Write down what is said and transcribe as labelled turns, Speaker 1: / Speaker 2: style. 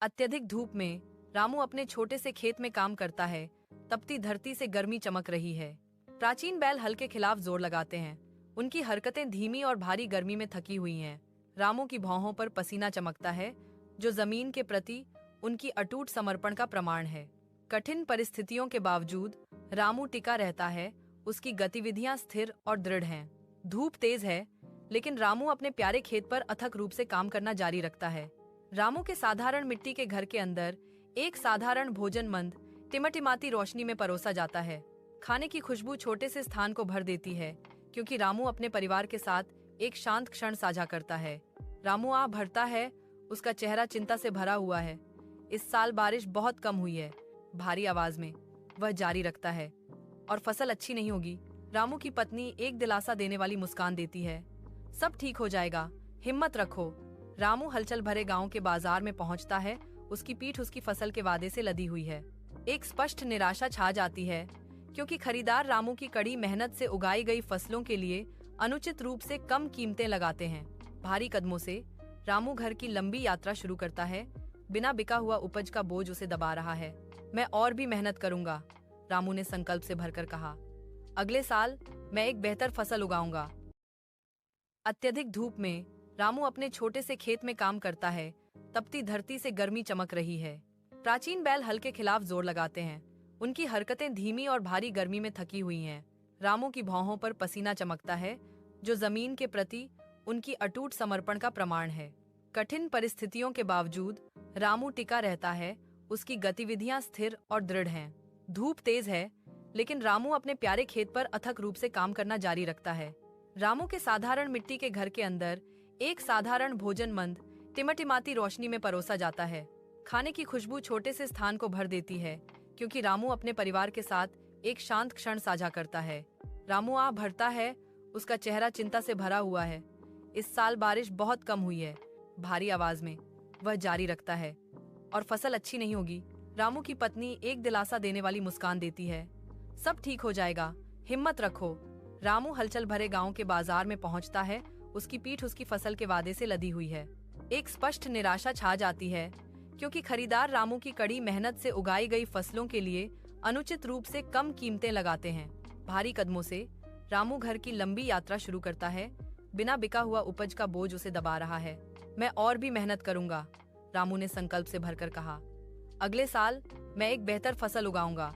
Speaker 1: अत्यधिक धूप में रामू अपने छोटे से खेत में काम करता है। तपती धरती से गर्मी चमक रही है। प्राचीन बैल हल के खिलाफ जोर लगाते हैं। उनकी हरकतें धीमी और भारी गर्मी में थकी हुई हैं। रामू की भौहों पर पसीना चमकता है, जो जमीन के प्रति उनकी अटूट समर्पण का प्रमाण है। कठिन परिस्थितियों के बावजूद रामू टिका रहता है। उसकी गतिविधियां स्थिर और दृढ़ हैं। धूप तेज है, लेकिन रामू अपने प्यारे खेत पर अथक रूप से काम करना जारी रखता है। रामू के साधारण मिट्टी के घर के अंदर एक साधारण भोजन मंद टिमटिमाती रोशनी में परोसा जाता है। खाने की खुशबू छोटे से स्थान को भर देती है, क्योंकि रामू अपने परिवार के साथ एक शांत क्षण साझा करता है। रामू आह भरता है, उसका चेहरा चिंता से भरा हुआ है। इस साल बारिश बहुत कम हुई है, भारी आवाज में वह जारी रखता है, और फसल अच्छी नहीं होगी। रामू की पत्नी एक दिलासा देने वाली मुस्कान देती है। सब ठीक हो जाएगा, हिम्मत रखो। रामू हलचल भरे गांव के बाजार में पहुंचता है। उसकी पीठ उसकी फसल के वादे से लदी हुई है। एक स्पष्ट निराशा छा जाती है, क्योंकि खरीदार रामू की कड़ी मेहनत से उगाई गई फसलों के लिए अनुचित रूप से कम कीमतें लगाते हैं। भारी कदमों से रामू घर की लंबी यात्रा शुरू करता है। बिना बिका हुआ उपज का बोझ उसे दबा रहा है। मैं और भी मेहनत करूंगा, रामू ने संकल्प से भरकर कहा। अगले साल मैं एक बेहतर फसल उगाऊंगा। अत्यधिक धूप में रामू अपने छोटे से खेत में काम करता है। तपती धरती से गर्मी चमक रही है। प्राचीन बैल हल के खिलाफ जोर लगाते हैं। उनकी हरकतें धीमी और भारी गर्मी में थकी हुई हैं। रामू की भौहों पर पसीना चमकता है, जो जमीन के प्रति उनकी अटूट समर्पण का प्रमाण है। कठिन परिस्थितियों के बावजूद रामू टिका रहता है। उसकी गतिविधियां स्थिर और दृढ़ हैं। धूप तेज है, लेकिन रामू अपने प्यारे खेत पर अथक रूप से काम करना जारी रखता है। रामू के साधारण मिट्टी के घर के अंदर एक साधारण भोजन मंद टिमटिमाती रोशनी में परोसा जाता है। खाने की खुशबू छोटे से स्थान को भर देती है, क्योंकि रामू अपने परिवार के साथ एक शांत क्षण साझा करता है। रामू आह भरता है, उसका चेहरा चिंता से भरा हुआ है। इस साल बारिश बहुत कम हुई है, भारी आवाज में वह जारी रखता है, और फसल अच्छी नहीं होगी। रामू की पत्नी एक दिलासा देने वाली मुस्कान देती है। सब ठीक हो जाएगा, हिम्मत रखो। रामू हलचल भरे गांव के बाजार में पहुंचता है। उसकी पीठ उसकी फसल के वादे से लदी हुई है। एक स्पष्ट निराशा छा जाती है, क्योंकि खरीदार रामू की कड़ी मेहनत से उगाई गई फसलों के लिए अनुचित रूप से कम कीमतें लगाते हैं। भारी कदमों से रामू घर की लंबी यात्रा शुरू करता है। बिना बिका हुआ उपज का बोझ उसे दबा रहा है। मैं और भी मेहनत करूंगा, रामू ने संकल्प से भरकर कहा। अगले साल मैं एक बेहतर फसल उगाऊंगा।